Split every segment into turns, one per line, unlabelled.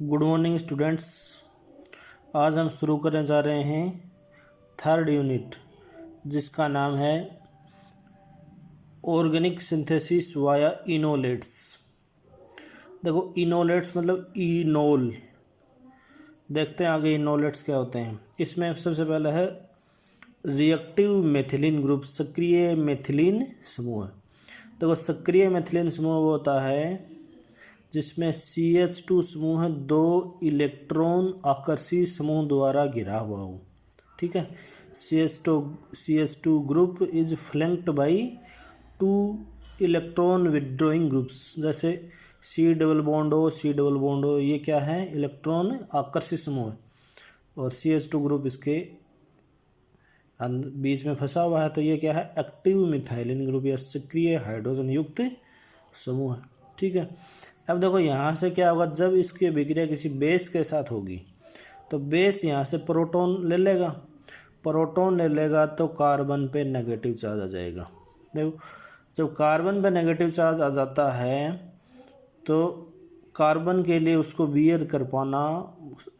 Good morning students. आज हम शुरू करने जा रहे हैं थर्ड यूनिट, जिसका नाम है ऑर्गेनिक सिंथेसिस वाया इनोलेट्स। देखो, इनोलेट्स मतलब इनोल। देखते हैं आगे इनोलेट्स क्या होते हैं। इसमें सबसे पहले है रिएक्टिव मेथिलीन ग्रुप, सक्रिय मेथिलीन समूह। देखो, सक्रिय मेथिलीन समूह वो होता है जिसमें CH2 समूह 2 इलेक्ट्रॉन आकर्षी समूह द्वारा घिरा हुआ हो। ठीक है, CH2 group is flanked by 2 electron withdrawing groups. जैसे C डबल बॉन्ड हो, ये क्या है? इलेक्ट्रॉन आकर्षी समूह है। और CH2 ग्रुप इसके बीच में फंसा हुआ है, तो ये क्या है? एक्टिव मिथाइलिन ग्रुप या सक्रिय हाइड्रोजन युक्त समूह है। ठीक है, अब देखो यहाँ से क्या होगा, जब इसकी अभिक्रिया किसी बेस के साथ होगी तो बेस यहाँ से प्रोटॉन ले लेगा तो कार्बन पे नेगेटिव चार्ज आ जाएगा। देखो, जब कार्बन पे नेगेटिव चार्ज आ जाता है तो कार्बन के लिए उसको बियर कर पाना,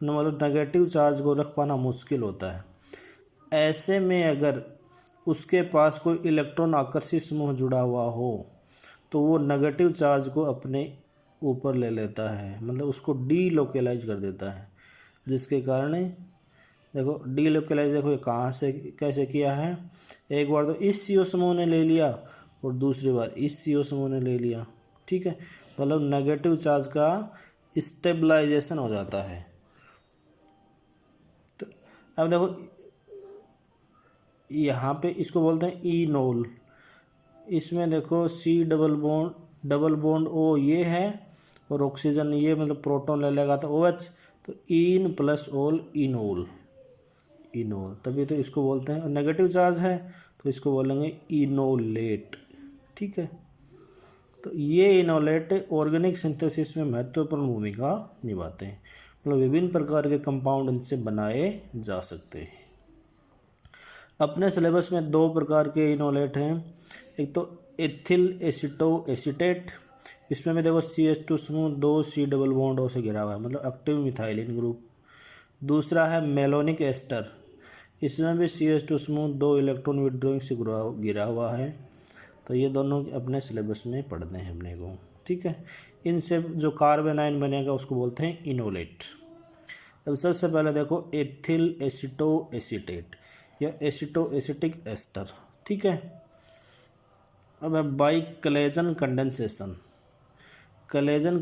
मतलब नेगेटिव चार्ज को रख पाना मुश्किल होता है। ऐसे में अगर उसके पास कोई इलेक्ट्रॉन आकर्षी समूह जुड़ा हुआ हो तो वो नेगेटिव चार्ज को अपने ऊपर ले लेता है, मतलब उसको डीलोकेलाइज कर देता है, जिसके कारण देखो डीलोकेलाइज, देखो ये कहाँ से कैसे किया है। एक बार तो इस CO समूह ने ले लिया और दूसरी बार इस CO समूह ने ले लिया। ठीक है, मतलब नेगेटिव चार्ज का स्टेबलाइजेशन हो जाता है। तो अब देखो यहाँ पे इसको बोलते हैं इनोल। इसमें देखो C डबल बॉन्ड O ये है और ऑक्सीजन ये, मतलब प्रोटॉन ले लेगा तो OH, तो इन प्लस ओल इनोल। तभी तो इसको बोलते हैं। नेगेटिव चार्ज है तो इसको बोलेंगे इनोलेट। ठीक है, तो ये इनोलेट ऑर्गेनिक सिंथेसिस में महत्वपूर्ण भूमिका निभाते हैं, मतलब विभिन्न प्रकार के कंपाउंड इनसे बनाए जा सकते हैं। अपने सिलेबस में 2 प्रकार के इनोलेट हैं। एक तो एथिल एसीटेट, इसमें भी देखो CH2 समूह 2 C डबल बॉन्ड O से घिरा हुआ है, मतलब एक्टिव मिथाइलिन ग्रुप। दूसरा है मेलोनिक एस्टर, इसमें भी CH2 समूह 2 इलेक्ट्रॉन विड्रॉइंग से घिरा हुआ है। तो ये दोनों अपने सिलेबस में पढ़ने हैं अपने को। ठीक है, इनसे जो कार्बन आयन बनेगा उसको बोलते हैं इनोलेट। अब सबसे पहले देखो एथिल एसीटेट या एसिटिक एस्टर। ठीक है, अब है बाई कलेजन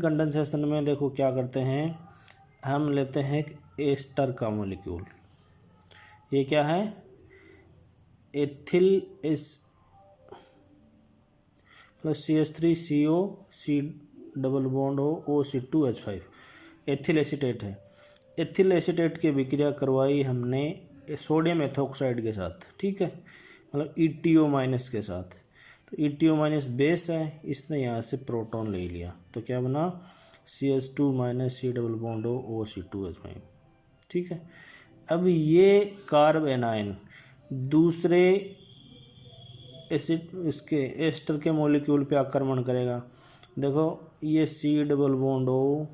कंडेंसेशन में देखो क्या करते हैं, हम लेते हैं एस्टर का मॉलिक्यूल। ये क्या है? Ethyl S plus CH3CO C double bond O OC2H5, ethyl acetate है। एथिल एसीटेट की विक्रिया करवाई हमने सोडियम एथोक्साइड के साथ। ठीक है, मतलब ETO- के साथ। तो ETO- बेस है, इसने यहाँ से प्रोटॉन ले लिया तो क्या बना? CH2 C double bond O OC2H5। ठीक है, अब ये कार्बन आयन दूसरे एसिड इसके एस्टर के मॉलिक्यूल पे आक्रमण करेगा। देखो ये C डबल बॉन्ड O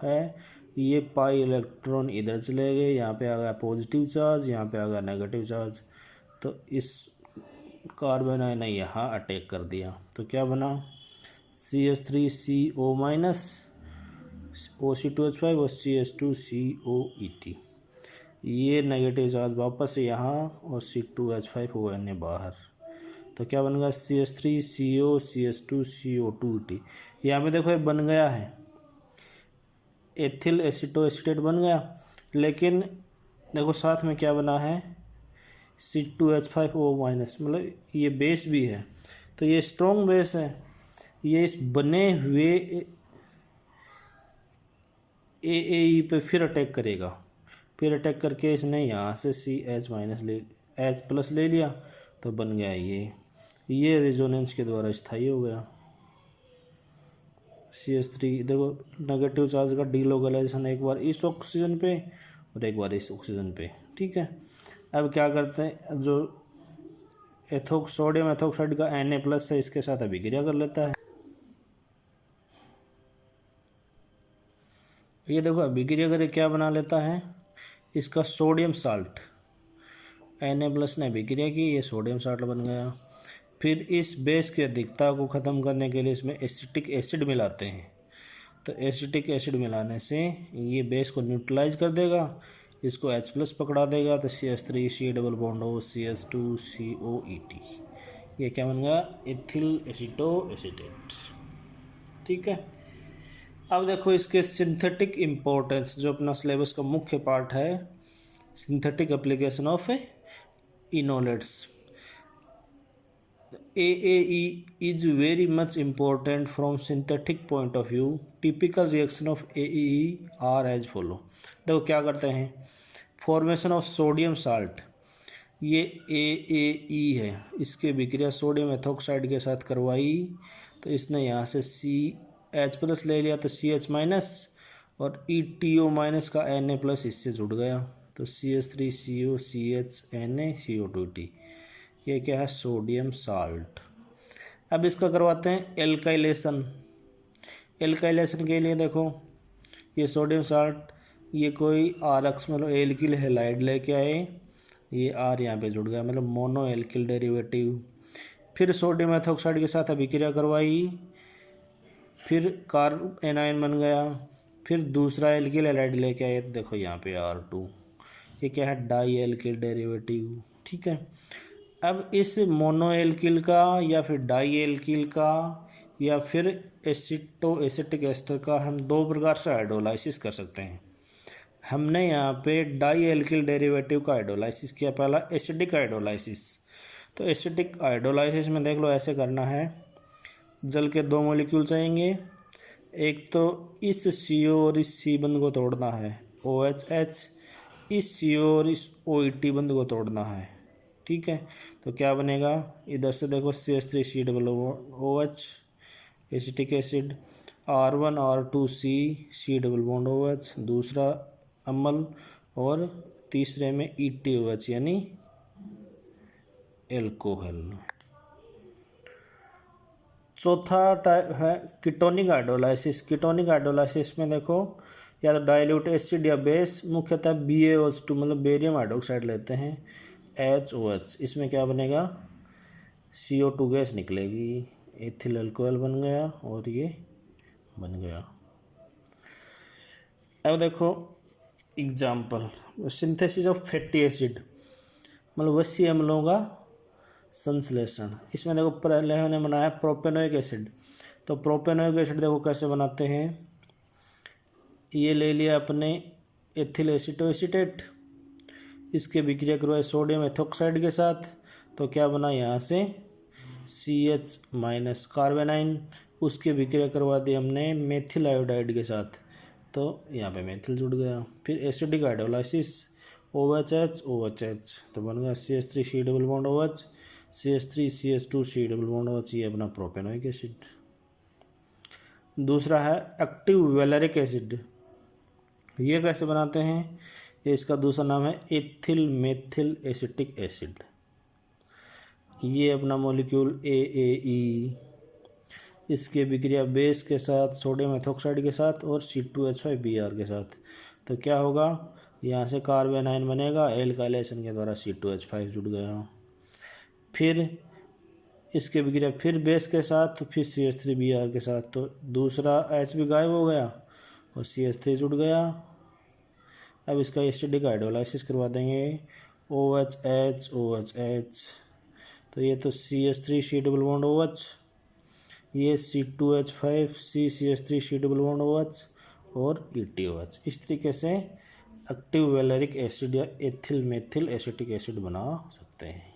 है, ये पाई इलेक्ट्रॉन इधर चले गए, यहाँ पे आ गया पॉजिटिव चार्ज, यहाँ पे आ गया नेगेटिव चार्ज। तो इस कार्बन आयन ने यहाँ अटैक कर दिया तो क्या बना? CH3CO OC2H5 और CH2COET। ये नेगेटिव चार्ज वापस यहाँ और C2H5 हो गए बाहर। तो क्या बन गया? CH3CO CH2CO2T। यहाँ पे देखो ये बन गया है, एथिल एसीटोएसीटेट बन गया, लेकिन देखो साथ में क्या बना है? C2H5O-, मतलब ये बेस भी है, तो ये स्ट्रॉन्ग बेस है। ये इस बने हुए AAE पे फिर अटैक करेगा, फिर अटैक करके इसने यहाँ से H+ ले लिया तो बन गया ये रेजोनेंस के द्वारा स्थायी हो गया। CH3 देखो नेगेटिव चार्ज का डीलोकेलाइजेशन एक बार इस ऑक्सीजन पे और एक बार इस ऑक्सीजन पे। ठीक है, अब क्या करते हैं, जो सोडियम एथोक्साइड का Na+ है इसके साथ अभिक्रिया कर लेता है। ये देखो अभिक्रिया करके क्या बना लेता है, इसका सोडियम साल्ट, Na+ ने अभिक्रिया की, ये सोडियम साल्ट बन गया। फिर इस बेस की अधिकता को ख़त्म करने के लिए इसमें एसिटिक एसिड मिलाते हैं, तो एसिटिक एसिड मिलाने से ये बेस को न्यूट्रलाइज कर देगा, इसको H+ पकड़ा देगा, तो CH3 C double bond O CH2 COET, ये क्या बन गया, एथिल एसिटो एसीटेट। ठीक है, अब देखो इसके सिंथेटिक इम्पोर्टेंस, जो अपना सिलेबस का मुख्य पार्ट है, synthetic application of enolates. AAE is very much important from synthetic point of view. Typical reaction of AAE are as follow. देखो क्या करते हैं, फॉर्मेशन ऑफ सोडियम साल्ट, ये AAE है, इसके विक्रिया सोडियम एथोक्साइड के साथ करवाई, तो इसने यहाँ से CH+ ले लिया, तो CH- और ETO- का Na+ इससे जुड़ गया, तो CH3CO CH Na CO2T, ये क्या है, सोडियम साल्ट। अब इसका करवाते हैं एल्काइलेशन। एल्काइलेशन के लिए देखो, ये सोडियम साल्ट, ये कोई RX मतलब एल्किल हैलाइड लेके आए, ये R यहाँ पे जुड़ गया, मतलब मोनो एल्किल डेरिवेटिव। फिर सोडियम एथोक्साइड के साथ अभिक्रिया करवाई, फिर कार्ब एनायन बन गया, फिर दूसरा एल्किल हैलाइड लेके आए, देखो यहाँ पे R2, ये क्या है, डाई एल्किल डेरिवेटिव। ठीक है, अब इस मोनो एल्किल का या फिर डाई एल्किल का या फिर एसिटो एसिटिक एस्टर का हम दो प्रकार से हाइड्रोलाइसिस कर सकते हैं। हमने यहाँ पे डाई एल्किल डेरिवेटिव का हाइड्रोलाइसिस किया, पहला एसिडिक हाइड्रोलाइसिस। तो एसिडिक हाइड्रोलाइसिस में देख लो ऐसे करना है, जल के दो मॉलिक्यूल चाहिए, एक तो इस CO और इस C बंध को तोड़ना है OHH, इस CO और इस OET बंध को तोड़ना है। ठीक है, तो क्या बनेगा, इधर से देखो CH3 COOH acetic acid, R1 R2C C double bond OH, दूसरा अम्ल, और तीसरे में ETOH यानी एल्कोहल। चौथा टाइप है कीटोनिक हाइड्रोलाइसिस। कीटोनिक हाइड्रोलाइसिस में देखो, या तो डाइल्यूट एसिड या बेस, मुख्यतः BaO2 मतलब बेरियम हाइड्रोक्साइड लेते हैं, HOH, इसमें क्या बनेगा, CO2 गैस निकलेगी, एथिल अल्कोहल बन गया, और ये बन गया। अब देखो example, synthesis of fatty acid, मतलब वसी अम्लों का संश्लेषण। इसमें देखो पहले हमने बनाया प्रोपेनोइक एसिड, तो प्रोपेनोइक एसिड देखो कैसे बनाते हैं, ये ले लिया अपने एथिल एसिटो एसीटेट, इसके विक्रिया करवाए सोडियम एथोक्साइड के साथ, तो क्या बना, यहाँ से CH- कार्बेनाइन, उसके विक्रिया करवा दी हमने मेथिल आयोडाइड के साथ, तो यहाँ पे मेथिल जुड़ गया। फिर एसिडिक हाइड्रोलाइसिस OHH OHH, तो बन गया CH3 C double bond OH CH3 CH2 C double bond OH, ये अपना प्रोपेनोइक एसिड। दूसरा है एक्टिव वैलेरिक एसिड, ये कैसे बनाते हैं, इसका दूसरा नाम है एथिल मेथिल एसिटिक एसिड। ये अपना मॉलिक्यूल AAE, इसके विक्रिया बेस के साथ सोडियम एथोक्साइड के साथ और C2H5Br के साथ, तो क्या होगा, यहाँ से कार्बेनाइन बनेगा, एल्काइलेशन के द्वारा C2H5 जुड़ गया। फिर इसके विक्रिया फिर बेस के साथ, तो फिर CH3Br के साथ, तो दूसरा H भी गायब हो गया और CH3 जुड़ गया। अब इसका एसिडिक हाइड्रोलाइसिस करवा देंगे OHH OHH, तो ये तो CH3 C double bond OH, ये C2H5 CH3 C double bond OH और ETOH। इस तरीके से एक्टिव वैलेरिक एसिड या एथिल मेथिल एसिटिक एसिड बना सकते हैं।